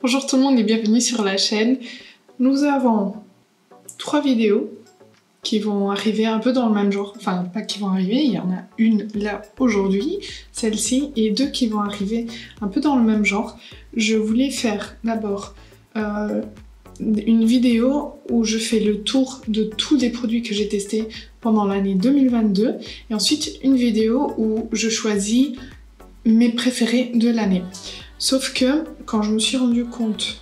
Bonjour tout le monde et bienvenue sur la chaîne. Nous avons 3 vidéos qui vont arriver un peu dans le même genre. Enfin, pas qui vont arriver, il y en a une là aujourd'hui, celle-ci, et 2 qui vont arriver un peu dans le même genre. Je voulais faire d'abord une vidéo où je fais le tour de tous les produits que j'ai testés pendant l'année 2022 et ensuite une vidéo où je choisis mes préférés de l'année. Sauf que quand je me suis rendu compte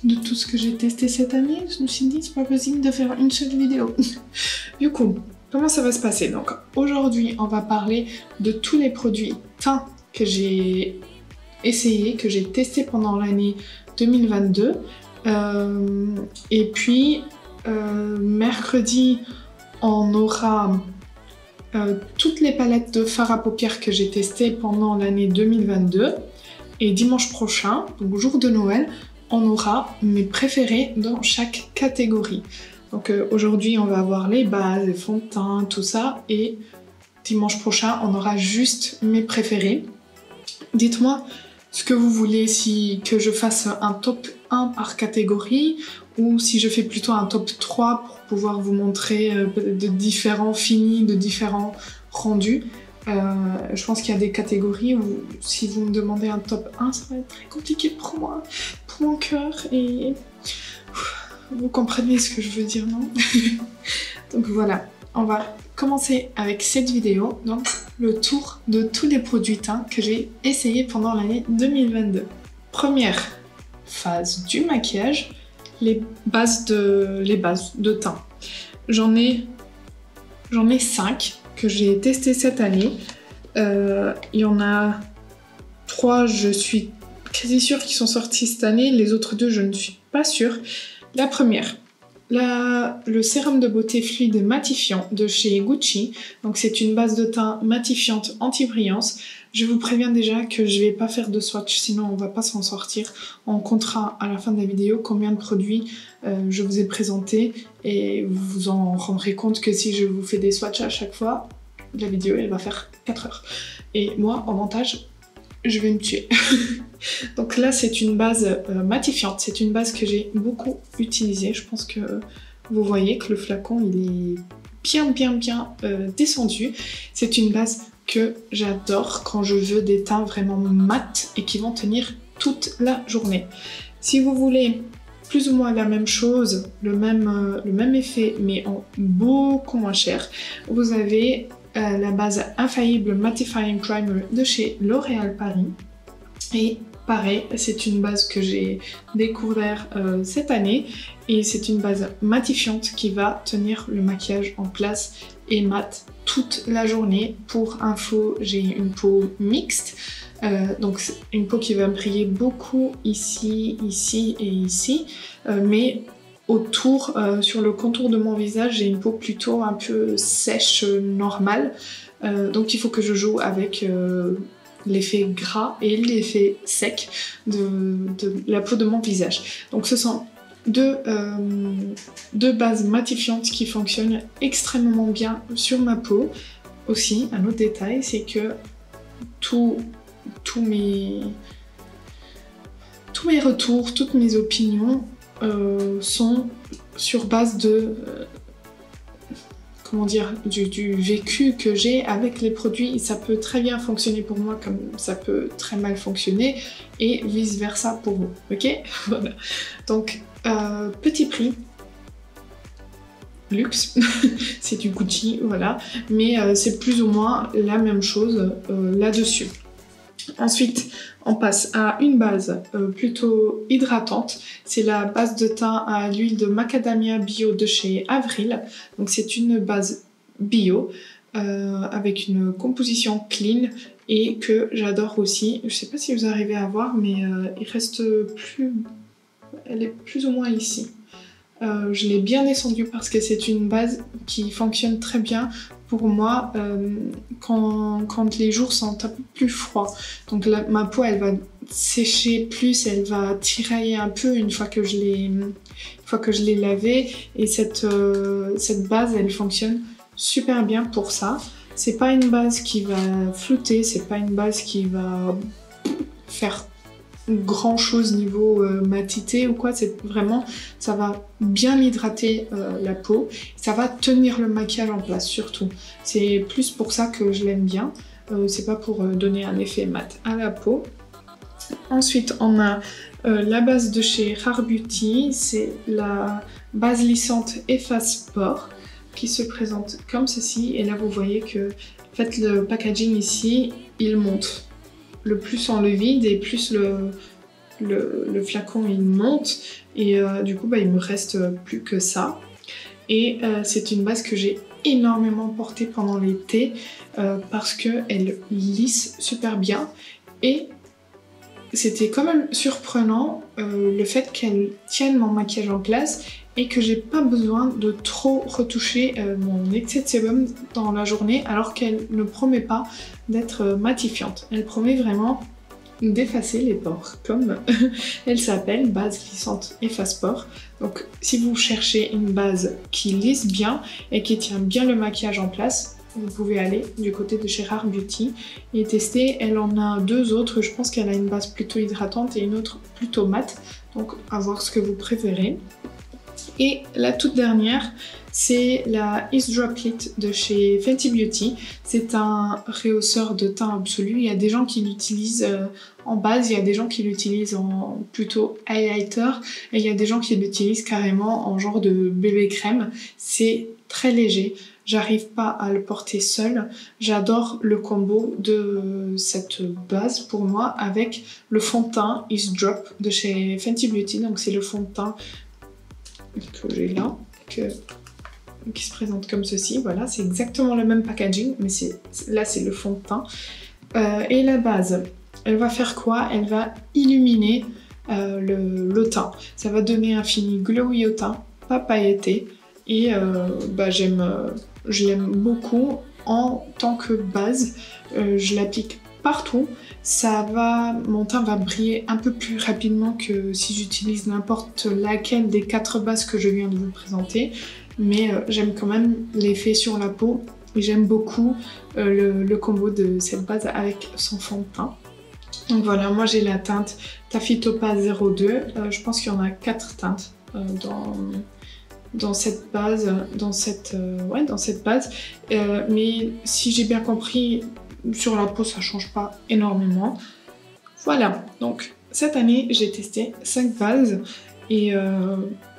de tout ce que j'ai testé cette année, je me suis dit c'est pas possible de faire une seule vidéo. Du coup, comment ça va se passer? Donc aujourd'hui, on va parler de tous les produits teints que j'ai essayé, que j'ai testé pendant l'année 2022. Et puis mercredi, on aura toutes les palettes de fard à paupières que j'ai testées pendant l'année 2022. Et dimanche prochain, donc jour de Noël, on aura mes préférés dans chaque catégorie. Donc aujourd'hui, on va avoir les bases, les fonds de teint, tout ça. Et dimanche prochain, on aura juste mes préférés. Dites-moi ce que vous voulez, si que je fasse un top 1 par catégorie ou si je fais plutôt un top 3 pour pouvoir vous montrer de différents finis, de différents rendus. Je pense qu'il y a des catégories où si vous me demandez un top 1, ça va être très compliqué pour moi, pour mon cœur, et vous comprenez ce que je veux dire, non? Donc voilà, on va commencer avec cette vidéo, donc le tour de tous les produits teints que j'ai essayé pendant l'année 2022. Première phase du maquillage, les bases de teint. J'en ai 5 que j'ai testé cette année. Il y en a 3, je suis quasi sûre qu'ils sont sortis cette année. Les autres 2, je ne suis pas sûre. La première, le sérum de beauté fluide matifiant de chez Gucci. Donc c'est une base de teint matifiante anti-brillance. Je vous préviens déjà que je vais pas faire de swatch, sinon on va pas s'en sortir. On comptera à la fin de la vidéo combien de produits je vous ai présentés et vous vous en rendrez compte que si je vous fais des swatchs à chaque fois, la vidéo elle va faire 4 heures. Et moi, en montage, je vais me tuer. Donc là, c'est une base matifiante. C'est une base que j'ai beaucoup utilisée. Je pense que vous voyez que le flacon, il est bien descendu. C'est une base que j'adore quand je veux des teints vraiment mat et qui vont tenir toute la journée. Si vous voulez plus ou moins la même chose, le même effet, mais en beaucoup moins cher, vous avez la base Infaillible Mattifying Primer de chez L'Oréal Paris. Et pareil, c'est une base que j'ai découvert cette année et c'est une base matifiante qui va tenir le maquillage en place et mat toute la journée. Pour info, j'ai une peau mixte, donc une peau qui va briller beaucoup ici, ici et ici, mais autour, sur le contour de mon visage, j'ai une peau plutôt un peu sèche, normale, donc il faut que je joue avec l'effet gras et l'effet sec de la peau de mon visage. Donc ce sont deux bases matifiantes qui fonctionnent extrêmement bien sur ma peau. Aussi, un autre détail, c'est que tous mes retours, toutes mes opinions sont sur base de comment dire, du vécu que j'ai avec les produits. Ça peut très bien fonctionner pour moi comme ça peut très mal fonctionner et vice versa pour vous, ok? Voilà. Donc petit prix, luxe, c'est du Gucci, voilà, mais c'est plus ou moins la même chose là-dessus. Ensuite, on passe à une base plutôt hydratante. C'est la base de teint à l'huile de macadamia bio de chez Avril. Donc c'est une base bio avec une composition clean et que j'adore aussi. Je sais pas si vous arrivez à voir, mais elle est plus ou moins ici. Je l'ai bien descendue parce que c'est une base qui fonctionne très bien pour moi quand les jours sont un peu plus froids. Donc là, ma peau elle va sécher plus, elle va tirailler un peu une fois que je l'ai lavée, et cette base elle fonctionne super bien pour ça. C'est pas une base qui va flouter, c'est pas une base qui va faire grand chose niveau matité ou quoi, c'est vraiment, ça va bien hydrater la peau, ça va tenir le maquillage en place surtout. C'est plus pour ça que je l'aime bien, c'est pas pour donner un effet mat à la peau. Ensuite on a la base de chez Rare Beauty, c'est la base lissante Efface Pores qui se présente comme ceci, et là vous voyez que en fait le packaging ici il monte. Le plus on le vide et plus le flacon il monte, et du coup il me reste plus que ça. Et c'est une base que j'ai énormément portée pendant l'été parce qu'elle lisse super bien, et c'était quand même surprenant le fait qu'elle tienne mon maquillage en place et que j'ai pas besoin de trop retoucher mon excès de sébum dans la journée, alors qu'elle ne promet pas d'être matifiante. Elle promet vraiment d'effacer les pores, comme elle s'appelle, base lissante Efface Pores. Donc si vous cherchez une base qui lisse bien et qui tient bien le maquillage en place, vous pouvez aller du côté de chez Rare Beauty et tester. Elle en a deux autres, je pense qu'elle a une base plutôt hydratante et une autre plutôt mate, donc à voir ce que vous préférez. Et la toute dernière, c'est la Ease Droplet de chez Fenty Beauty. C'est un rehausseur de teint absolu. Il y a des gens qui l'utilisent en base, il y a des gens qui l'utilisent en plutôt highlighter, et il y a des gens qui l'utilisent carrément en genre de bébé crème. C'est très léger, j'arrive pas à le porter seul. J'adore le combo de cette base pour moi avec le fond de teint Ease Drop de chez Fenty Beauty. Donc c'est le fond de teint que j'ai là, qui se présente comme ceci. Voilà, c'est exactement le même packaging, mais là c'est le fond de teint. Et la base, elle va faire quoi? Elle va illuminer le teint. Ça va donner un fini glowy au teint, pas pailleté. Et je l'aime beaucoup en tant que base. Je l'applique partout. Mon teint va briller un peu plus rapidement que si j'utilise n'importe laquelle des 4 bases que je viens de vous présenter. Mais j'aime quand même l'effet sur la peau, et j'aime beaucoup le combo de cette base avec son fond de teint. Donc voilà, moi j'ai la teinte Taffy Topaz 02. Je pense qu'il y en a 4 teintes dans cette base, dans cette base. Mais si j'ai bien compris, sur la peau ça change pas énormément. Voilà, donc cette année j'ai testé 5 bases et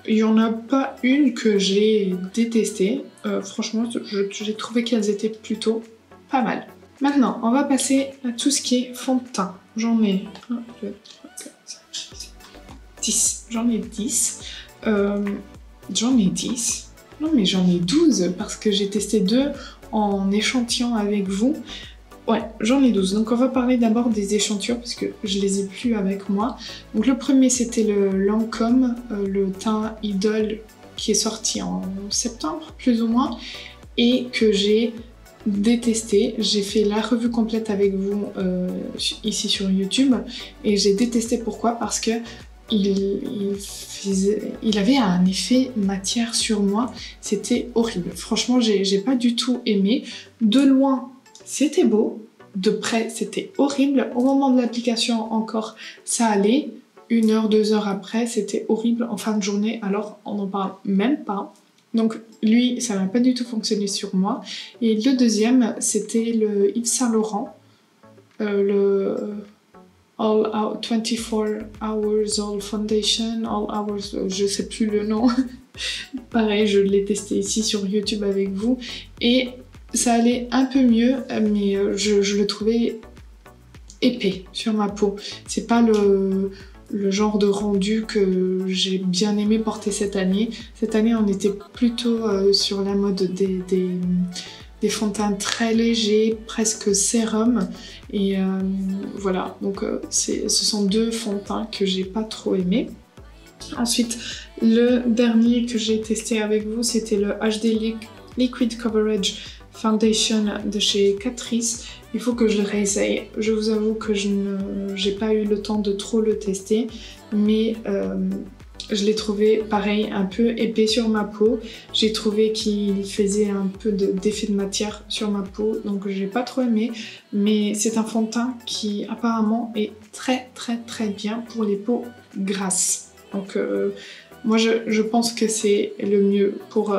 il n'y en a pas une que j'ai détestée. Franchement, j'ai trouvé qu'elles étaient plutôt pas mal. Maintenant, on va passer à tout ce qui est fond de teint. J'en ai 1, 2, 3, 4, 5, 6, 7, 10. J'en ai 10. J'en ai 10. Non, mais j'en ai 12 parce que j'ai testé 2 en échantillon avec vous. Ouais, j'en ai 12. Donc on va parler d'abord des échantillons parce que je les ai plus avec moi. Donc le premier c'était le Lancôme, le teint Idole qui est sorti en septembre plus ou moins et que j'ai détesté. J'ai fait la revue complète avec vous ici sur YouTube et j'ai détesté. Pourquoi? Parce que il avait un effet matière sur moi, c'était horrible. Franchement, j'ai pas du tout aimé. De loin, c'était beau, de près, c'était horrible. Au moment de l'application, encore, ça allait. 1 heure, 2 heures après, c'était horrible. En fin de journée, alors on n'en parle même pas. Donc lui, ça n'a pas du tout fonctionné sur moi. Et le deuxième, c'était le Yves Saint Laurent, le All Out 24 Hours All Foundation, All Hours, je sais plus le nom. Pareil, je l'ai testé ici sur YouTube avec vous et ça allait un peu mieux, mais je le trouvais épais sur ma peau. C'est pas le genre de rendu que j'ai bien aimé porter cette année. Cette année, on était plutôt sur la mode des fonds de teint très légers, presque sérum. Et voilà, donc ce sont 2 fonds de teint que j'ai pas trop aimé. Ensuite, le dernier que j'ai testé avec vous, c'était le HD Liquid Coverage Foundation de chez Catrice. Il faut que je le réessaye. Je vous avoue que j'ai pas eu le temps de trop le tester, mais je l'ai trouvé pareil un peu épais sur ma peau. J'ai trouvé qu'il faisait un peu d'effet de matière sur ma peau, donc j'ai pas trop aimé. Mais c'est un fond de teint qui apparemment est très bien pour les peaux grasses. Donc moi je pense que c'est le mieux pour...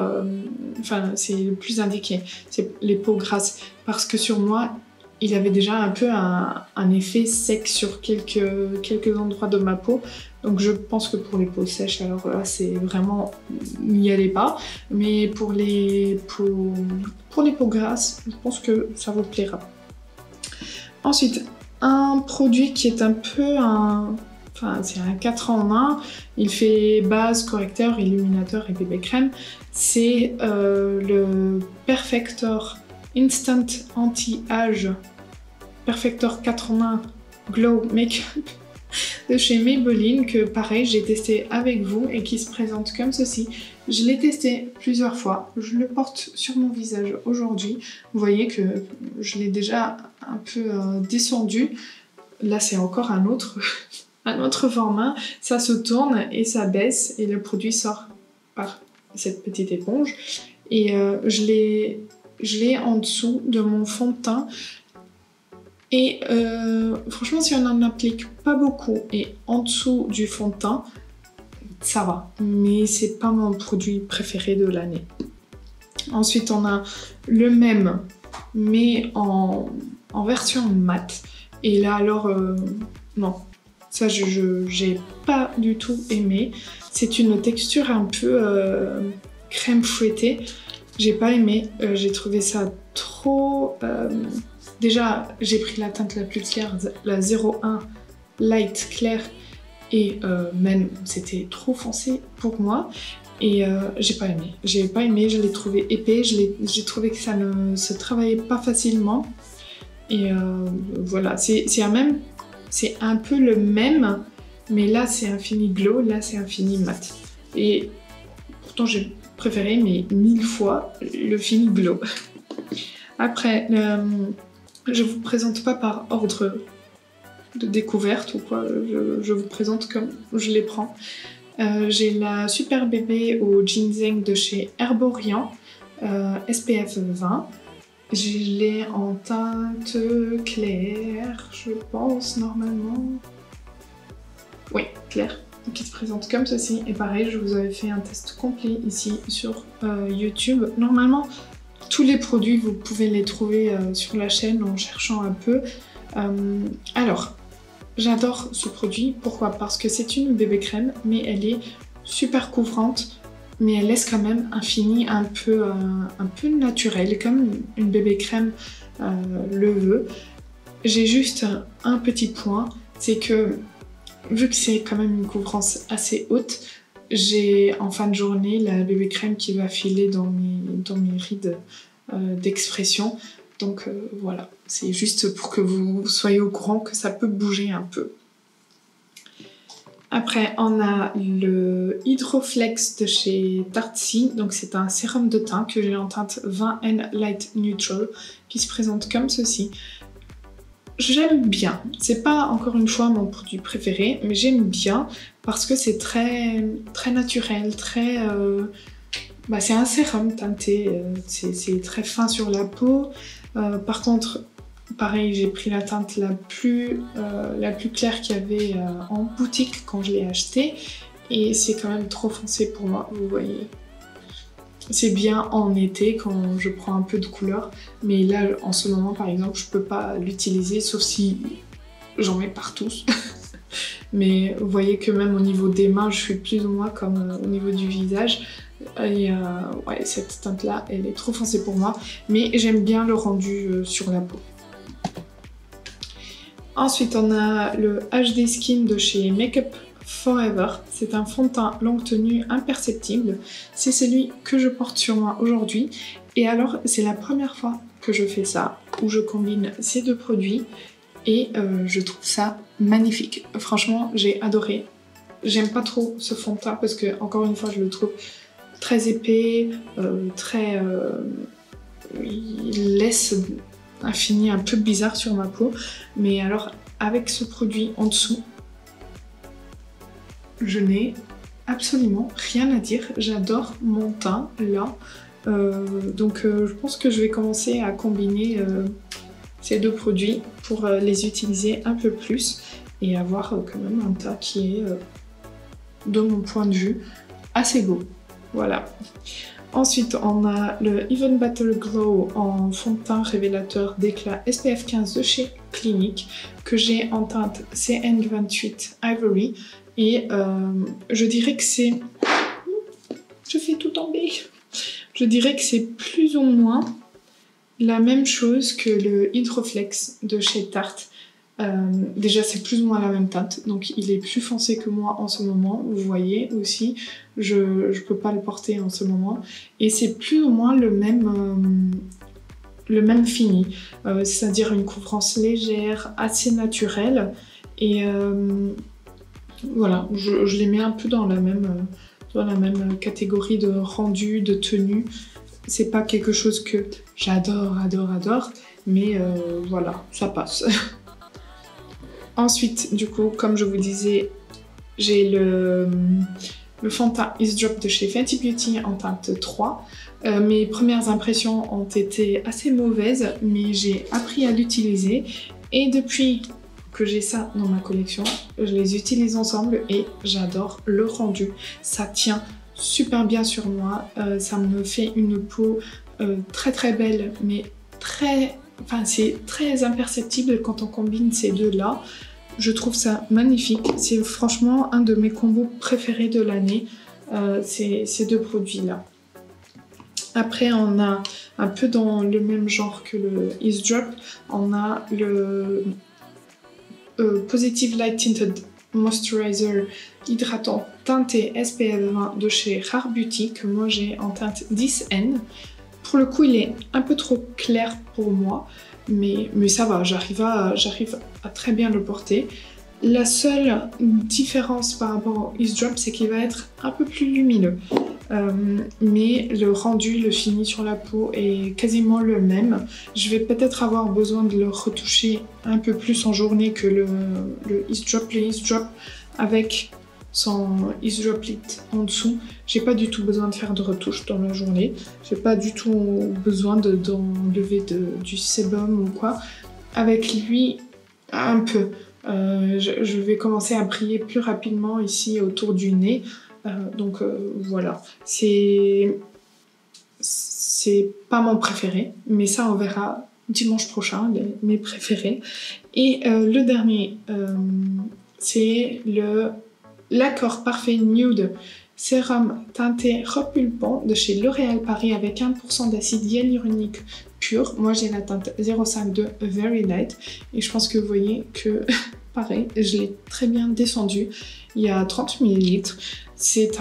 Enfin c'est le plus indiqué, c'est les peaux grasses. Parce que sur moi, il avait déjà un peu un effet sec sur quelques endroits de ma peau. Donc je pense que pour les peaux sèches, alors là c'est vraiment... n'y allez pas. Mais pour les peaux grasses, je pense que ça vous plaira. Ensuite, un produit qui est un peu Enfin, c'est un 4 en 1. Il fait base, correcteur, illuminateur et bébé crème. C'est le Perfector Instant Anti-Âge Perfector 4 en 1 Glow Makeup de chez Maybelline, que pareil j'ai testé avec vous et qui se présente comme ceci. Je l'ai testé plusieurs fois, je le porte sur mon visage aujourd'hui. Vous voyez que je l'ai déjà un peu descendu. Là c'est encore un autre format, ça se tourne et ça baisse et le produit sort par cette petite éponge. Et je l'ai en dessous de mon fond de teint. Et franchement, si on n'en applique pas beaucoup et en dessous du fond de teint, ça va. Mais c'est pas mon produit préféré de l'année. Ensuite, on a le même, mais en version mat. Et là, alors, non. Ça, j'ai pas du tout aimé. C'est une texture un peu crème fouettée. J'ai pas aimé. J'ai trouvé ça trop... Déjà, j'ai pris la teinte la plus claire, la 01 Light Clair, et même c'était trop foncé pour moi. Et j'ai pas aimé. J'ai pas aimé, je l'ai trouvé épais, j'ai trouvé que ça ne se travaillait pas facilement. Et voilà, c'est un peu le même, mais là c'est un fini glow, là c'est un fini mat. Et pourtant j'ai préféré, mais 1000 fois, le fini glow. Après, je vous présente pas par ordre de découverte ou quoi, je vous présente comme je les prends. J'ai la Super Bébé au ginseng de chez Herborian, SPF 20. Je l'ai en teinte claire, je pense, normalement. Oui, claire, qui se présente comme ceci. Et pareil, je vous avais fait un test complet ici sur YouTube. Normalement, tous les produits, vous pouvez les trouver sur la chaîne en cherchant un peu. Alors, j'adore ce produit. Pourquoi? Parce que c'est une bébé crème, mais elle est super couvrante. Mais elle laisse quand même un fini un peu naturel, comme une bébé crème le veut. J'ai juste un petit point, c'est que vu que c'est quand même une couvrance assez haute, j'ai en fin de journée la bébé crème qui va filer dans mes rides d'expression. Donc voilà, c'est juste pour que vous soyez au courant que ça peut bouger un peu. Après, on a le Hydroflex de chez Tartsy. Donc c'est un sérum de teint que j'ai en teinte 20N Light Neutral qui se présente comme ceci. J'aime bien. C'est pas encore une fois mon produit préféré, mais j'aime bien parce que c'est très naturel, très... c'est un sérum teinté, c'est très fin sur la peau. Par contre, pareil, j'ai pris la teinte la plus claire qu'il y avait en boutique quand je l'ai acheté. Et c'est quand même trop foncé pour moi, vous voyez. C'est bien en été quand je prends un peu de couleur. Mais là, en ce moment, par exemple, je peux pas l'utiliser, sauf si j'en mets partout. Mais vous voyez que même au niveau des mains, je suis plus ou moins comme au niveau du visage. Et ouais, cette teinte-là, elle est trop foncée pour moi. Mais j'aime bien le rendu sur la peau. Ensuite, on a le HD Skin de chez Makeup Forever. C'est un fond de teint longue tenue imperceptible. C'est celui que je porte sur moi aujourd'hui. Et alors, c'est la première fois que je fais ça, où je combine ces deux produits. Et je trouve ça magnifique. Franchement, j'ai adoré. J'aime pas trop ce fond de teint parce que, encore une fois, je le trouve très épais, il laisse un fini un peu bizarre sur ma peau. Mais alors, avec ce produit en dessous, je n'ai absolument rien à dire. J'adore mon teint là. Donc je pense que je vais commencer à combiner ces deux produits pour les utiliser un peu plus et avoir quand même un teint qui est, de mon point de vue, assez beau. Voilà. Ensuite, on a le Even Better Glow en fond de teint révélateur d'éclat SPF 15 de chez Clinique que j'ai en teinte CN28 Ivory et je dirais que c'est... Je fais tout tomber. Je dirais que c'est plus ou moins la même chose que le Hydroflex de chez Tarte. Déjà c'est plus ou moins la même teinte, donc il est plus foncé que moi en ce moment, vous voyez aussi, je peux pas le porter en ce moment, et c'est plus ou moins le même fini, c'est-à-dire une couvrance légère, assez naturelle, et voilà, je les mets un peu dans la même catégorie de rendu, de tenue. C'est pas quelque chose que j'adore, mais voilà, ça passe. Ensuite, du coup, comme je vous disais, j'ai le fond de teint Ease Drop de chez Fenty Beauty en teinte 3. Mes premières impressions ont été assez mauvaises, mais j'ai appris à l'utiliser. Et depuis que j'ai ça dans ma collection, je les utilise ensemble et j'adore le rendu. Ça tient super bien sur moi, ça me fait une peau très belle, mais c'est très imperceptible quand on combine ces deux-là. Je trouve ça magnifique. C'est franchement un de mes combos préférés de l'année, ces deux produits-là. Après, on a un peu dans le même genre que le Ease Drop, on a le Positive Light Tinted Moisturizer hydratant teinté SPF 20 de chez Rare Beauty que moi j'ai en teinte 10N. Pour le coup, il est un peu trop clair pour moi, mais ça va, j'arrive à très bien le porter. La seule différence par rapport au Ease Drop, c'est qu'il va être un peu plus lumineux. Mais le rendu, le fini sur la peau est quasiment le même. Je vais peut-être avoir besoin de le retoucher un peu plus en journée que le Ease Drop. Le Ease Drop avec son Ease Drop Lit en dessous, j'ai pas du tout besoin de faire de retouche dans la journée. J'ai pas du tout besoin d'enlever du sébum ou quoi. Avec lui, un peu. Je vais commencer à briller plus rapidement ici autour du nez. Donc voilà, c'est pas mon préféré, mais ça on verra dimanche prochain, mes préférés. Et le dernier, c'est l'Accord Parfait Nude Sérum teinté repulpant de chez L'Oréal Paris avec 1% d'acide hyaluronique pur. Moi j'ai la teinte 05 de Very Light et je pense que vous voyez que pareil, je l'ai très bien descendu. Il y a 30 ml. C'est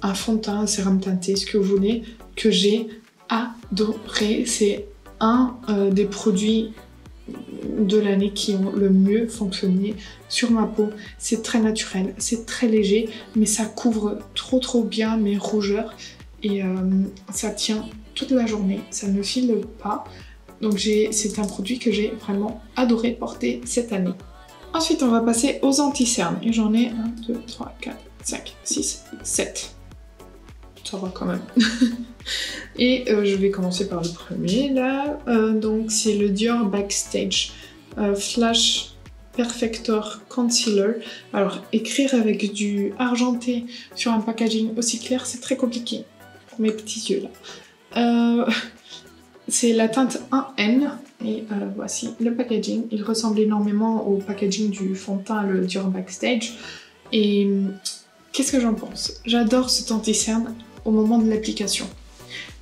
un fond de teint, un sérum teinté, ce que vous voulez, que j'ai adoré. C'est un des produits de l'année qui ont le mieux fonctionné sur ma peau. C'est très naturel, c'est très léger, mais ça couvre trop bien mes rougeurs et ça tient toute la journée, ça ne file pas. Donc c'est un produit que j'ai vraiment adoré porter cette année. Ensuite, on va passer aux anti-cernes. Et j'en ai 1, 2, 3, 4, 5, 6, 7. Ça va quand même. Et je vais commencer par le premier, là. Donc, c'est le Dior Backstage Flash Perfector Concealer. Alors, écrire avec du argenté sur un packaging aussi clair, c'est très compliqué. Pour mes petits yeux, là. C'est la teinte 1N. Et voici le packaging. Il ressemble énormément au packaging du fond de teint, le Dior Backstage. Et qu'est-ce que j'en pense? J'adore cet anti-cerne au moment de l'application.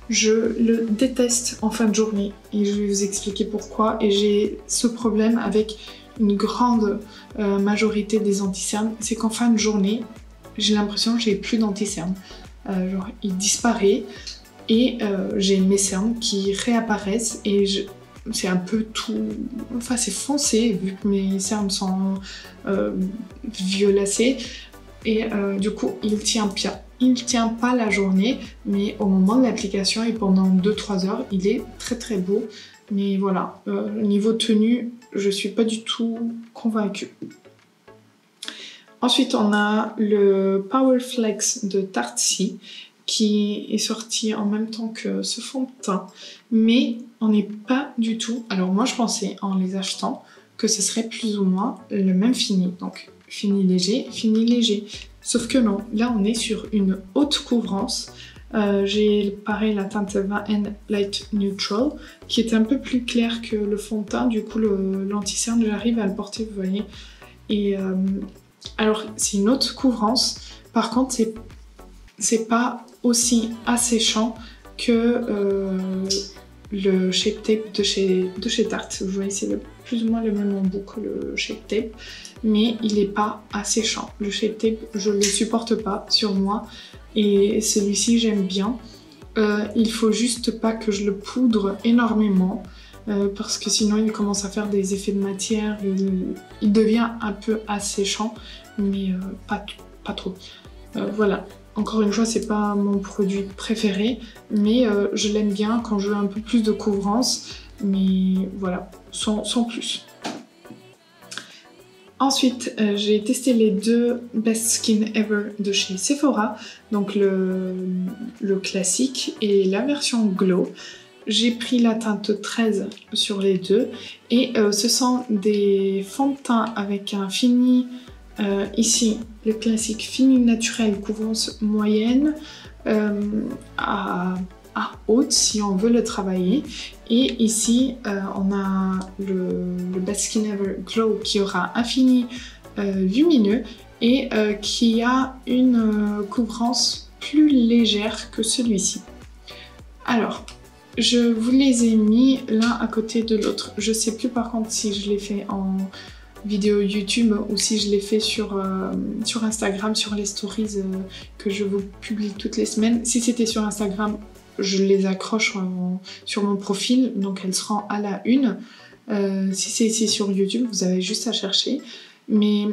Je le déteste en fin de journée et je vais vous expliquer pourquoi. Et j'ai ce problème avec une grande majorité des anti-cernes, c'est qu'en fin de journée, j'ai l'impression que j'ai plus d'anti-cerne. Genre, il disparaît et j'ai mes cernes qui réapparaissent et c'est un peu tout... Enfin, c'est foncé, vu que mes cernes sont violacées. Et du coup, il tient pas la journée, mais au moment de l'application et pendant 2-3 heures, il est très beau. Mais voilà, niveau tenue, je suis pas du tout convaincue. Ensuite, on a le Power Flex de Tartsy qui est sorti en même temps que ce fond de teint, mais on n'est pas du tout... Alors moi, je pensais en les achetant que ce serait plus ou moins le même fini, donc fini léger, sauf que non, là on est sur une haute couvrance. J'ai pareil la teinte 20N Light Neutral qui est un peu plus claire que le fond de teint, du coup l'anti-cerne j'arrive à le porter, vous voyez. Et alors c'est une haute couvrance, par contre c'est pas aussi asséchant que le Shape Tape de chez Tarte. Vous voyez, c'est plus ou moins le même embout que le Shape Tape, mais il n'est pas asséchant. Le Shape Tape, je ne le supporte pas sur moi, et celui-ci, j'aime bien. Il faut juste pas que je le poudre énormément, parce que sinon, il commence à faire des effets de matière, il devient un peu asséchant, mais pas trop. Voilà. Encore une fois, c'est pas mon produit préféré, mais je l'aime bien quand je veux un peu plus de couvrance, mais voilà, sans plus. Ensuite, j'ai testé les deux Best Skin Ever de chez Sephora, donc le classique et la version Glow. J'ai pris la teinte 13 sur les deux, et ce sont des fonds de teint avec un fini... ici, le classique fini naturel, couvrance moyenne à haute si on veut le travailler. Et ici, on a le Best Skin Ever Glow qui aura un fini lumineux et qui a une couvrance plus légère que celui-ci. Alors, je vous les ai mis l'un à côté de l'autre. Je sais plus par contre si je l'ai fait en vidéo YouTube ou si je l'ai fait sur Instagram, sur les stories que je vous publie toutes les semaines. Si c'était sur Instagram, je les accroche sur mon profil, donc elles seront à la une. Si c'est ici sur YouTube, vous avez juste à chercher. Mais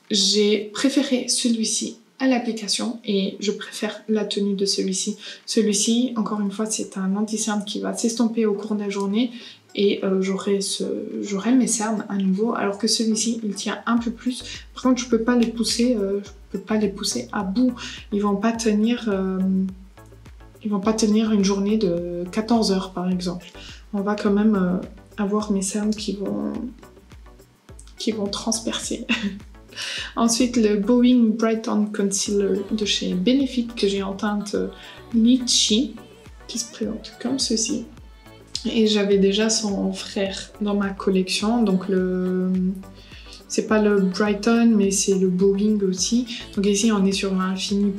j'ai préféré celui-ci à l'application et je préfère la tenue de celui-ci. Celui-ci, encore une fois, c'est un anti-cerne qui va s'estomper au cours de la journée et j'aurai mes cernes à nouveau, alors que celui-ci il tient un peu plus. Par contre, je peux pas les pousser à bout. Ils vont pas tenir une journée de 14 heures par exemple. On va quand même avoir mes cernes qui vont transpercer. Ensuite, le Boeing Bright On Concealer de chez Benefit que j'ai en teinte Litchi qui se présente comme ceci. Et j'avais déjà son frère dans ma collection, donc c'est pas le Brighton mais c'est le Boeing aussi. Donc ici on est sur un fini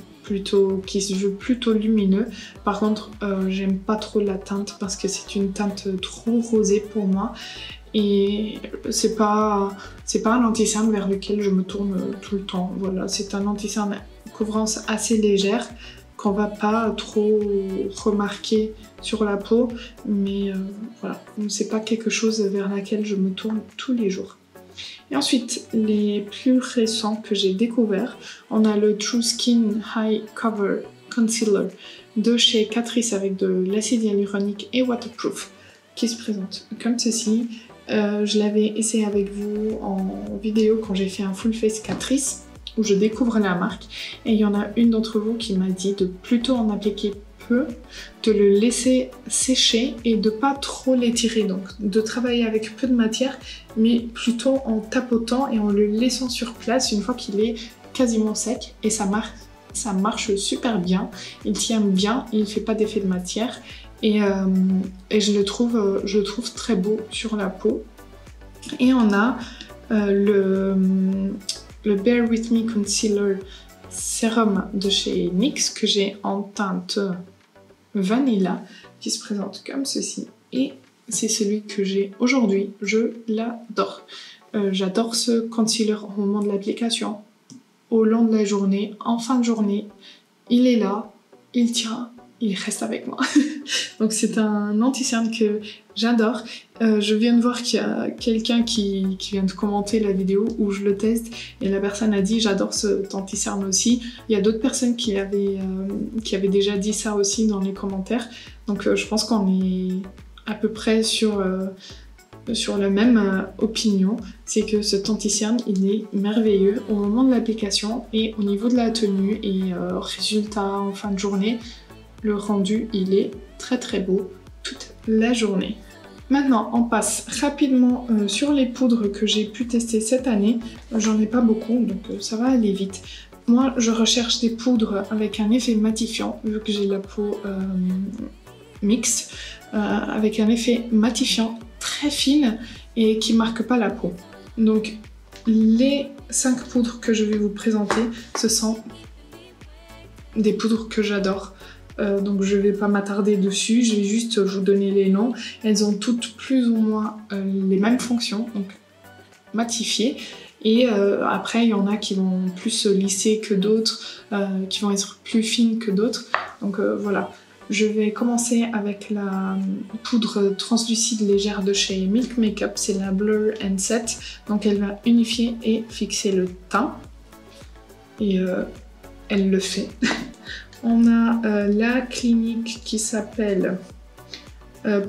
qui se veut plutôt lumineux. Par contre j'aime pas trop la teinte parce que c'est une teinte trop rosée pour moi. Et c'est pas un anti-cerne vers lequel je me tourne tout le temps. Voilà, c'est un anti-cerne couvrance assez légère qu'on va pas trop remarquer sur la peau, mais voilà, c'est pas quelque chose vers laquelle je me tourne tous les jours. Et ensuite, les plus récents que j'ai découverts, on a le True Skin High Cover Concealer de chez Catrice avec de l'acide hyaluronique et waterproof qui se présente comme ceci. Je l'avais essayé avec vous en vidéo quand j'ai fait un full face Catrice où je découvre la marque, et il y en a une d'entre vous qui m'a dit de plutôt en appliquer peu, de le laisser sécher et de pas trop l'étirer, donc de travailler avec peu de matière mais plutôt en tapotant et en le laissant sur place une fois qu'il est quasiment sec, et ça marche super bien, il tient bien, il fait pas d'effet de matière et je le trouve très beau sur la peau. Et on a le Bear With Me Concealer Sérum de chez NYX que j'ai en teinte Vanilla qui se présente comme ceci, et c'est celui que j'ai aujourd'hui. Je l'adore. J'adore ce concealer au moment de l'application, au long de la journée, en fin de journée. Il est là, il tient, il reste avec moi. Donc c'est un anti-cerne que j'adore. Je viens de voir qu'il y a quelqu'un qui vient de commenter la vidéo où je le teste et la personne a dit j'adore cet anti-cerne aussi. Il y a d'autres personnes qui avaient déjà dit ça aussi dans les commentaires. Donc je pense qu'on est à peu près sur sur la même opinion, c'est que ce Tanticerne, il est merveilleux au moment de l'application et au niveau de la tenue et résultat en fin de journée, le rendu, il est très très beau toute la journée. Maintenant, on passe rapidement sur les poudres que j'ai pu tester cette année. J'en ai pas beaucoup, donc ça va aller vite. Moi, je recherche des poudres avec un effet matifiant, vu que j'ai la peau mixte, avec un effet matifiant très fine et qui marque pas la peau. Donc, les 5 poudres que je vais vous présenter, ce sont des poudres que j'adore. Donc je vais pas m'attarder dessus, je vais juste vous donner les noms. Elles ont toutes plus ou moins les mêmes fonctions, donc matifier. Et après il y en a qui vont plus se lisser que d'autres, qui vont être plus fines que d'autres. Donc voilà. Je vais commencer avec la poudre translucide légère de chez Milk Makeup, c'est la Blur and Set. Donc elle va unifier et fixer le teint. Et elle le fait. On a la clinique qui s'appelle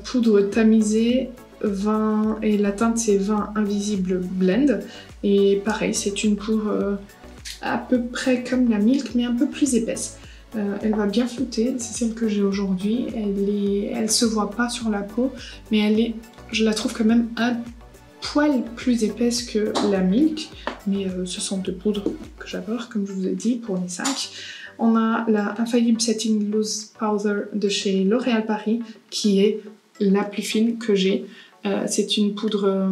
poudre tamisée 20 et la teinte c'est 20 Invisible Blend. Et pareil, c'est une poudre à peu près comme la Milk mais un peu plus épaisse. Elle va bien flouter, c'est celle que j'ai aujourd'hui. Elle se voit pas sur la peau, mais je la trouve quand même un poil plus épaisse que la Milk. Mais ce sont deux poudres que j'adore, comme je vous ai dit, pour les 5. On a la Infallible Setting Loose Powder de chez L'Oréal Paris, qui est la plus fine que j'ai. C'est une poudre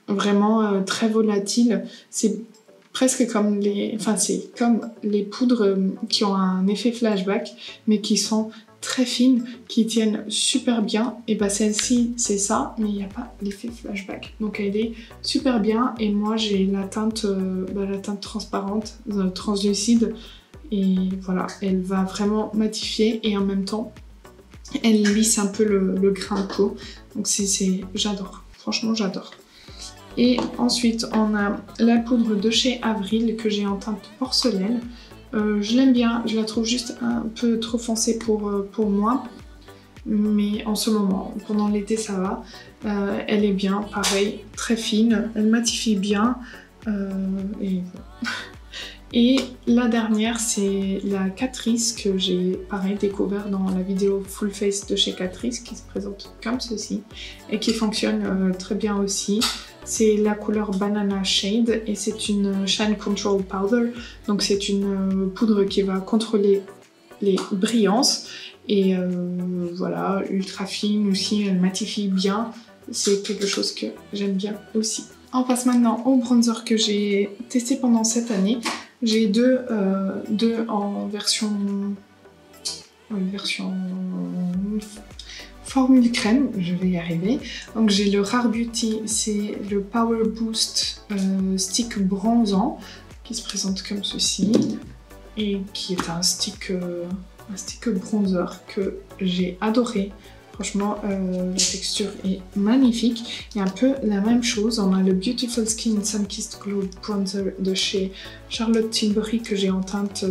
vraiment très volatile. C'est presque comme c'est comme les poudres qui ont un effet flashback, mais qui sont très fines, qui tiennent super bien. Et bah celle-ci, c'est ça, mais il n'y a pas l'effet flashback. Donc elle est super bien. Et moi, j'ai la teinte transparente, translucide. Et voilà, elle va vraiment matifier et en même temps, elle lisse un peu le grain de peau. Donc j'adore, franchement j'adore. Et ensuite, on a la poudre de chez Avril que j'ai en teinte porcelaine. Je l'aime bien, je la trouve juste un peu trop foncée pour moi. Mais en ce moment, pendant l'été ça va. Elle est bien, pareil, très fine, elle matifie bien. Et voilà. Et la dernière, c'est la Catrice que j'ai pareil découvert dans la vidéo Full Face de chez Catrice qui se présente comme ceci et qui fonctionne très bien aussi. C'est la couleur Banana Shade et c'est une Shine Control Powder. Donc c'est une poudre qui va contrôler les brillances et voilà, ultra fine aussi, elle matifie bien. C'est quelque chose que j'aime bien aussi. On passe maintenant au bronzer que j'ai testé pendant cette année. J'ai deux en version formule crème, je vais y arriver. Donc j'ai le Rare Beauty, c'est le Power Boost Stick bronzant qui se présente comme ceci et qui est un stick bronzer que j'ai adoré. Franchement, la texture est magnifique. Il y a un peu la même chose. On a le Beautiful Skin Sunkissed Glow Bronzer de chez Charlotte Tilbury que j'ai en teinte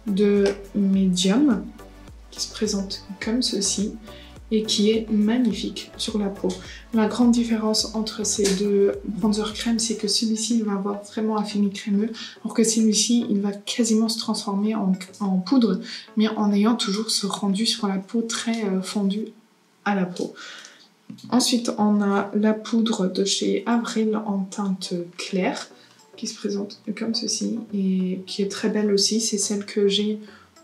de Medium, qui se présente comme ceci et qui est magnifique sur la peau. La grande différence entre ces deux bronzers crème, c'est que celui-ci il va avoir vraiment un fini crémeux, alors que celui-ci il va quasiment se transformer en poudre, mais en ayant toujours ce rendu sur la peau très fondu à la peau. Ensuite, on a la poudre de chez Avril en teinte claire qui se présente comme ceci et qui est très belle aussi. C'est celle que j'ai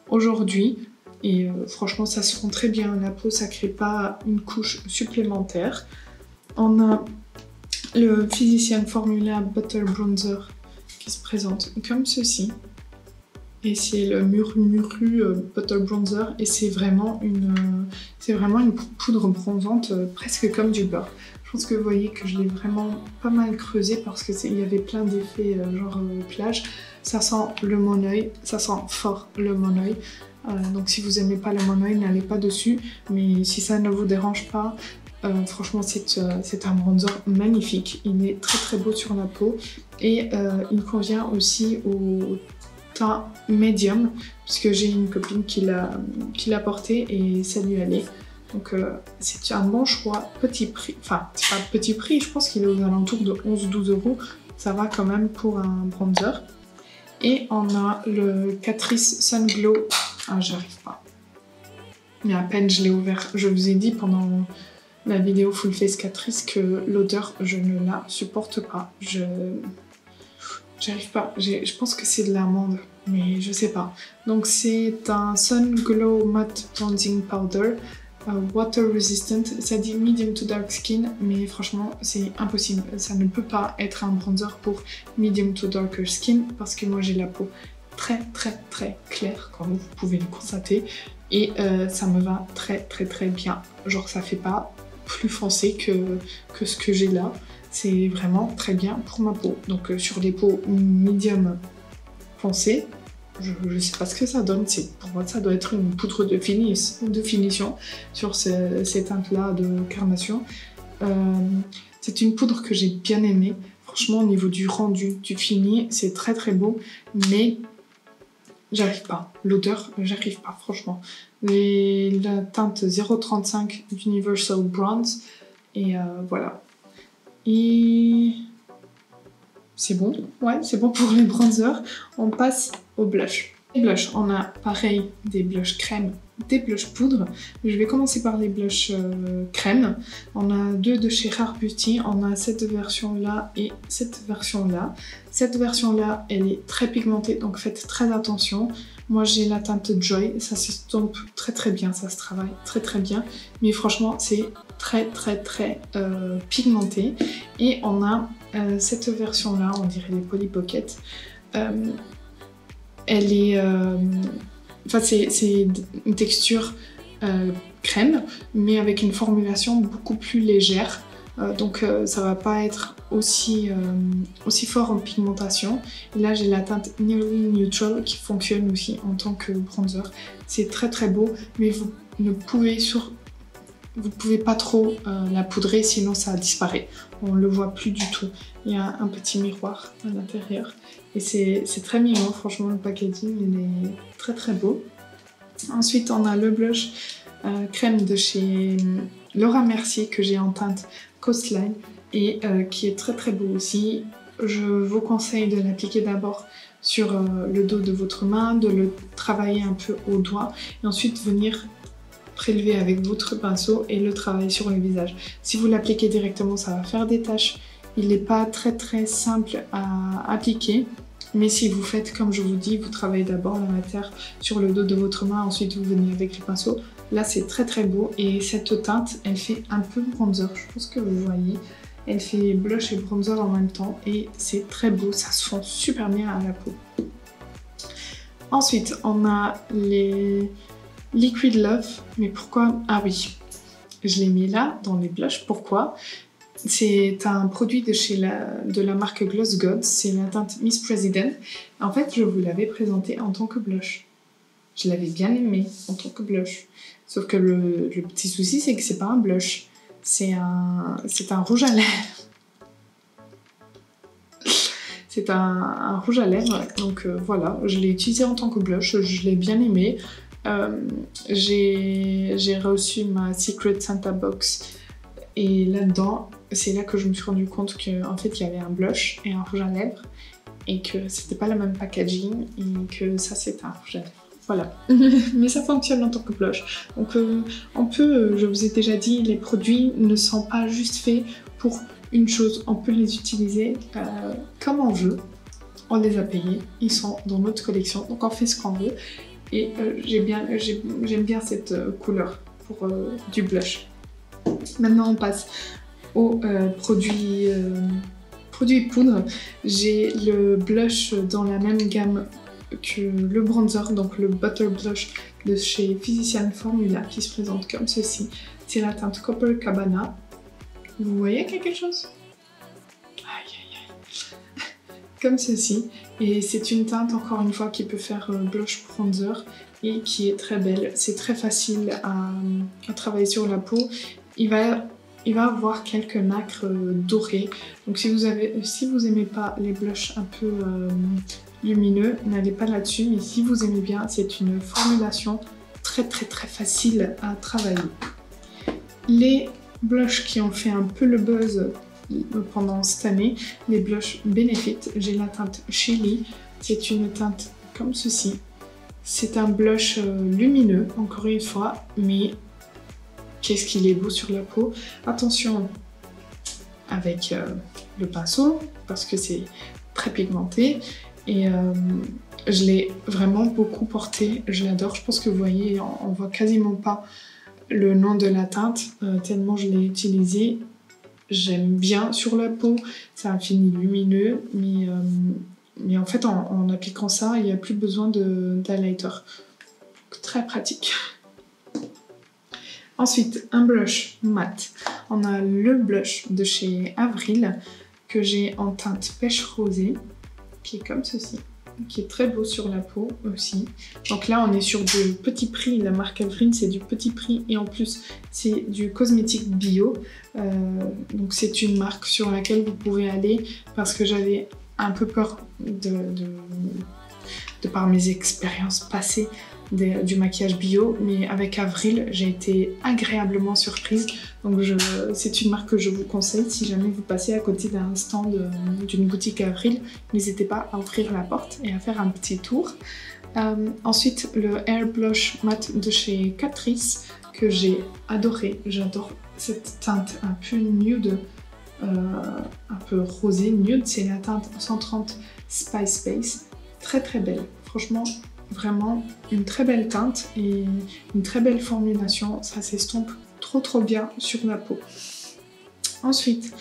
aujourd'hui et franchement, ça se fond très bien à la peau, ça crée pas une couche supplémentaire. On a le Physician Formula Butter Bronzer qui se présente comme ceci. Et c'est le Muru Butter Bronzer et c'est vraiment une poudre bronzante presque comme du beurre. Je pense que vous voyez que je l'ai vraiment pas mal creusé parce qu'il y avait plein d'effets plage. Ça sent le Monoi, ça sent fort le Monoi. Donc si vous aimez pas le Monoi, n'allez pas dessus. Mais si ça ne vous dérange pas, franchement c'est un bronzer magnifique. Il est très très beau sur la peau et il convient aussi au teint médium puisque j'ai une copine qui l'a porté et ça lui allait. Donc c'est un bon choix, petit prix, enfin c'est pas petit prix, je pense qu'il est aux alentours de 11-12 euros. Ça va quand même pour un bronzer. Et on a le Catrice Sun Glow. Ah, j'arrive pas. Mais à peine je l'ai ouvert. Je vous ai dit pendant la vidéo Full Face Catrice que l'odeur, je ne la supporte pas. J'arrive pas. Je pense que c'est de l'amande, mais je sais pas. Donc c'est un Sun Glow Matte Bronzing Powder. Water resistant, ça dit medium to dark skin, mais franchement c'est impossible, ça ne peut pas être un bronzer pour medium to darker skin parce que moi j'ai la peau très claire, comme vous pouvez le constater, et ça me va très bien, genre ça fait pas plus foncé que ce que j'ai là, c'est vraiment très bien pour ma peau. Donc sur les peaux medium foncées, je sais pas ce que ça donne, pour moi ça doit être une poudre de finition sur ces teintes-là de carnation. C'est une poudre que j'ai bien aimée, franchement au niveau du rendu, du fini, c'est très beau, mais j'arrive pas, l'odeur, j'arrive pas franchement. La teinte 035 Universal Bronze, et voilà. Et... c'est bon, ouais, c'est bon pour les bronzers. On passe au blush. Les blushs, on a pareil des blushs crème, des blushs poudre. Je vais commencer par les blushs crème. On a deux de chez Rare Beauty. On a cette version-là et cette version-là. Cette version-là, elle est très pigmentée, donc faites très attention. Moi, j'ai la teinte Joy. Ça s'estompe très bien, ça se travaille très bien. Mais franchement, c'est très pigmenté. Et on a cette version-là, on dirait les Polly Pocket. Elle est... enfin, c'est une texture crème, mais avec une formulation beaucoup plus légère. Donc ça va pas être aussi fort en pigmentation. Et là, j'ai la teinte Nearly Neutral qui fonctionne aussi en tant que bronzer. C'est très beau, mais vous ne pouvez vous pouvez pas trop la poudrer, sinon ça disparaît. On le voit plus du tout. Il y a un petit miroir à l'intérieur. Et c'est très mignon, franchement, le packaging, il est très beau. Ensuite, on a le blush crème de chez Laura Mercier que j'ai en teinte Coastline et qui est très beau aussi. Je vous conseille de l'appliquer d'abord sur le dos de votre main, de le travailler un peu au doigt et ensuite venir prélever avec votre pinceau et le travailler sur le visage. Si vous l'appliquez directement, ça va faire des taches. Il n'est pas très simple à appliquer, mais si vous faites comme je vous dis, vous travaillez d'abord la matière sur le dos de votre main, ensuite vous venez avec le pinceau. Là, c'est très beau et cette teinte, elle fait un peu bronzer. Je pense que vous voyez, elle fait blush et bronzer en même temps et c'est très beau, ça se fond super bien à la peau. Ensuite, on a les Liquid Love, mais pourquoi? Ah oui, je l'ai mis là dans les blushs, pourquoi? C'est un produit de la marque Gloss Gods, c'est la teinte Miss President. En fait, je vous l'avais présenté en tant que blush. Je l'avais bien aimé en tant que blush. Sauf que le petit souci, c'est que c'est pas un blush, c'est un rouge à lèvres. C'est un rouge à lèvres, donc voilà, je l'ai utilisé en tant que blush, je l'ai bien aimé. J'ai reçu ma Secret Santa Box et là-dedans, c'est là que je me suis rendu compte qu'en fait il y avait un blush et un rouge à lèvres et que c'était pas le même packaging et que ça c'était un rouge à lèvres. Voilà, mais ça fonctionne en tant que blush. Donc on peut, je vous ai déjà dit, les produits ne sont pas juste faits pour une chose, on peut les utiliser comme on veut. On les a payés, ils sont dans notre collection, donc on fait ce qu'on veut. Et j'aime bien cette couleur pour du blush. Maintenant on passe aux produits poudre. J'ai le blush dans la même gamme que le bronzer, donc le Butter Blush de chez Physician Formula qui se présente comme ceci. C'est la teinte Copacabana. Vous voyez quelque chose? Comme ceci, et c'est une teinte encore une fois qui peut faire blush bronzer et qui est très belle. C'est très facile à travailler sur la peau. Il va avoir quelques nacres dorées, donc si vous aimez pas les blushs un peu lumineux, n'allez pas là-dessus, mais si vous aimez bien, c'est une formulation très facile à travailler. les blushs qui ont fait un peu le buzz pendant cette année, les blushs Benefit. J'ai la teinte Shelly, c'est une teinte comme ceci. C'est un blush lumineux, encore une fois, mais qu'est-ce qu'il est beau sur la peau. Attention avec le pinceau, parce que c'est très pigmenté. Et je l'ai vraiment beaucoup porté, je l'adore. Je pense que vous voyez, on voit quasiment pas le nom de la teinte, tellement je l'ai utilisé. J'aime bien sur la peau, c'est un fini lumineux, mais en fait en appliquant ça, il n'y a plus besoin d'highlighter. Très pratique. Ensuite, un blush mat. On a le blush de chez Avril que j'ai en teinte pêche rosée, qui est comme ceci, qui est très beau sur la peau aussi. Donc là, on est sur du petit prix. La marque Avril, c'est du petit prix et en plus, c'est du cosmétique bio. Donc c'est une marque sur laquelle vous pouvez aller parce que j'avais un peu peur de par mes expériences passées du maquillage bio, mais avec Avril, j'ai été agréablement surprise. Donc c'est une marque que je vous conseille si jamais vous passez à côté d'un stand d'une boutique Avril. N'hésitez pas à ouvrir la porte et à faire un petit tour. Ensuite, le Air Blush Matte de chez Catrice que j'ai adoré. J'adore cette teinte un peu nude, un peu rosé nude. C'est la teinte 130 Spice Space. Très très belle. Franchement, vraiment une très belle teinte et une très belle formulation. Ça s'estompe trop bien sur la peau. Ensuite,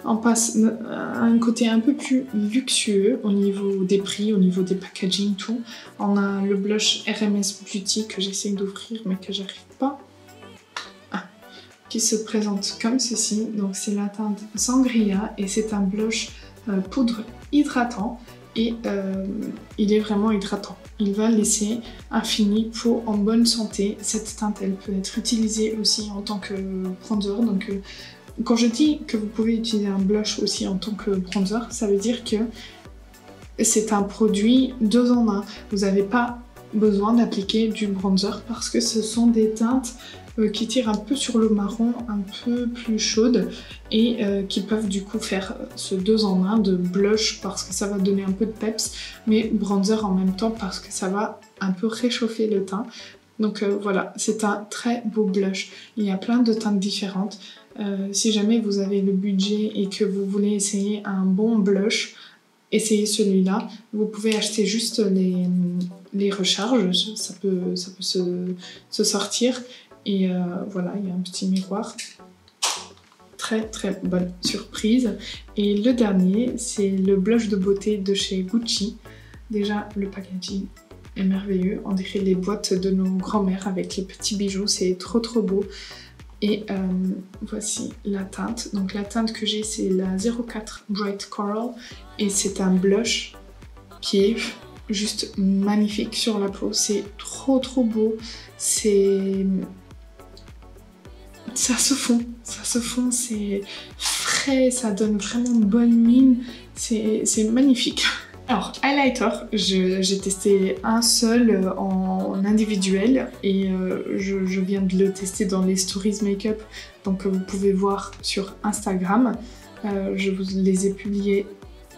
on passe à un côté un peu plus luxueux au niveau des prix, au niveau des packaging, tout. On a le blush RMS Beauty que j'essaie d'ouvrir mais que j'arrive pas. Qui se présente comme ceci. Donc c'est la teinte Sangria et c'est un blush poudre hydratant. Et il est vraiment hydratant. Il va laisser un fini peau en bonne santé. Cette teinte, elle peut être utilisée aussi en tant que bronzer. Donc, quand je dis que vous pouvez utiliser un blush aussi en tant que bronzer, ça veut dire que c'est un produit 2 en 1. Vous n'avez pas besoin d'appliquer du bronzer parce que ce sont des teintes qui tirent un peu sur le marron, un peu plus chaudes et qui peuvent du coup faire ce 2 en 1 de blush parce que ça va donner un peu de peps, mais bronzer en même temps parce que ça va un peu réchauffer le teint. Donc voilà, c'est un très beau blush. Il y a plein de teintes différentes. Si jamais vous avez le budget et que vous voulez essayer un bon blush, essayez celui-là. Vous pouvez acheter juste les recharges, ça peut se sortir. Et voilà, il y a un petit miroir. Très bonne surprise. Et le dernier, c'est le blush de beauté de chez Gucci. Déjà, le packaging est merveilleux. On dirait les boîtes de nos grands-mères avec les petits bijoux. C'est trop beau. Et voici la teinte. Donc la teinte que j'ai, c'est la 04 Bright Coral. Et c'est un blush qui est juste magnifique sur la peau. C'est trop beau. Ça se fond, c'est frais, ça donne vraiment bonne mine, c'est magnifique. Alors, highlighter, j'ai testé un seul en individuel et je viens de le tester dans les stories make-up, donc vous pouvez voir sur Instagram. Je vous les ai publiés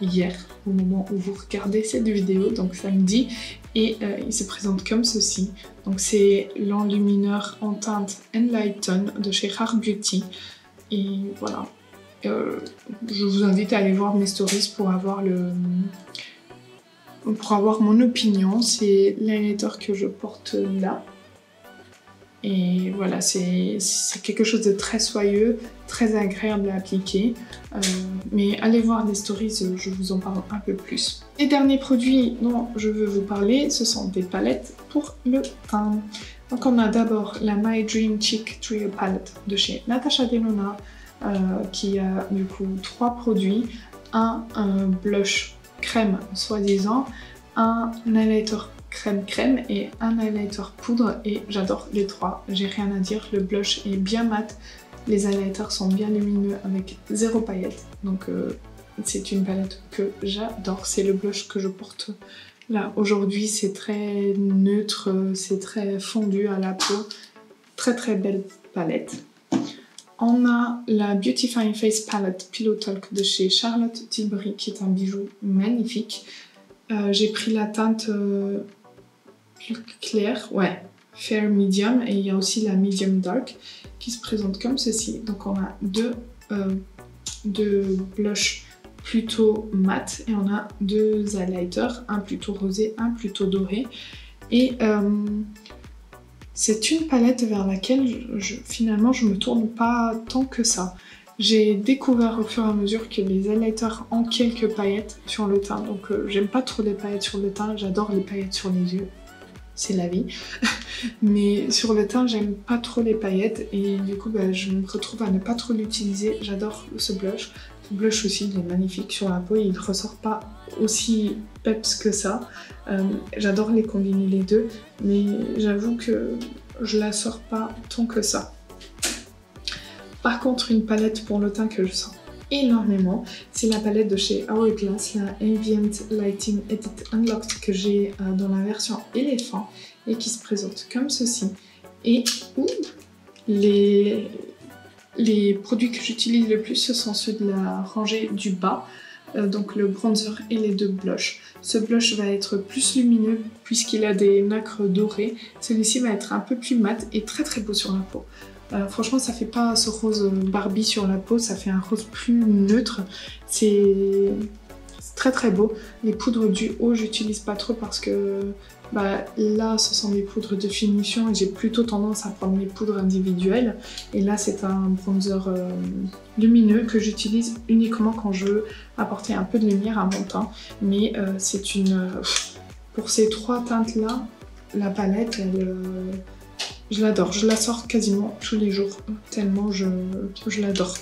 hier, au moment où vous regardez cette vidéo, donc samedi, et il se présente comme ceci. Donc c'est l'enlumineur en teinte Enlighten de chez Rare Beauty, et voilà. Je vous invite à aller voir mes stories pour avoir mon opinion. C'est l'highlighter que je porte là. Et voilà, c'est quelque chose de très soyeux, très agréable à appliquer. Mais allez voir les stories, je vous en parle un peu plus. Les derniers produits dont je veux vous parler, ce sont des palettes pour le teint. Donc on a d'abord la My Dream Cheek Trio Palette de chez Natasha Denona, qui a du coup 3 produits. Un blush crème soi-disant, un highlighter crème et un highlighter poudre, et j'adore les 3, j'ai rien à dire. Le blush est bien mat, les highlighters sont bien lumineux avec 0 paillettes, donc c'est une palette que j'adore. C'est le blush que je porte là aujourd'hui, c'est très neutre, c'est très fondu à la peau, très belle palette. On a la Beautifying Face Palette Pillow Talk de chez Charlotte Tilbury, qui est un bijou magnifique. J'ai pris la teinte plus claire, ouais, Fair Medium, et il y a aussi la Medium Dark qui se présente comme ceci. Donc on a deux blushs plutôt mat et on a deux highlighters, un plutôt rosé, un plutôt doré. Et c'est une palette vers laquelle finalement je me tourne pas tant que ça. J'ai découvert au fur et à mesure que les highlighters ont quelques paillettes sur le teint, donc j'aime pas trop les paillettes sur le teint, j'adore les paillettes sur les yeux, c'est la vie. Mais sur le teint j'aime pas trop les paillettes et du coup je me retrouve à ne pas trop l'utiliser. J'adore ce blush. Ce blush aussi il est magnifique sur la peau et il ressort pas aussi peps que ça. J'adore les combiner les deux, mais j'avoue que je la sors pas tant que ça. Par contre, une palette pour le teint que je sors énormément, c'est la palette de chez Hourglass, la Ambient Lighting Edit Unlocked que j'ai dans la version éléphant et qui se présente comme ceci. Et les produits que j'utilise le plus, ce sont ceux de la rangée du bas, donc le bronzer et les deux blushs. Ce blush va être plus lumineux puisqu'il a des nacres dorées. Celui-ci va être un peu plus mat et très très beau sur la peau. Franchement, ça fait pas ce rose Barbie sur la peau, ça fait un rose plus neutre. C'est très très beau. Les poudres du haut, j'utilise pas trop parce que là, ce sont des poudres de finition et j'ai plutôt tendance à prendre mes poudres individuelles. Et là, c'est un bronzer lumineux que j'utilise uniquement quand je veux apporter un peu de lumière à mon teint. Mais c'est une... Pour ces trois teintes-là, la palette, je l'adore. Je la sors quasiment tous les jours, tellement je l'adore.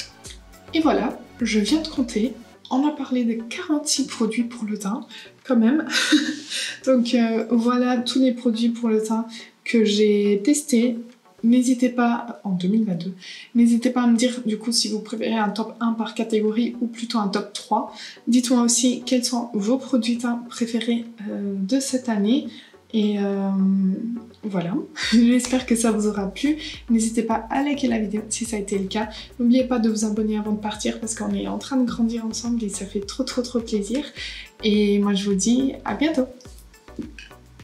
Et voilà, je viens de compter. On a parlé de 46 produits pour le teint, quand même. Donc voilà tous les produits pour le teint que j'ai testés. N'hésitez pas, en 2022, n'hésitez pas à me dire du coup si vous préférez un top 1 par catégorie ou plutôt un top 3. Dites-moi aussi quels sont vos produits teint préférés de cette année. Et voilà, j'espère que ça vous aura plu. N'hésitez pas à liker la vidéo si ça a été le cas. N'oubliez pas de vous abonner avant de partir parce qu'on est en train de grandir ensemble et ça fait trop plaisir. Et moi je vous dis à bientôt.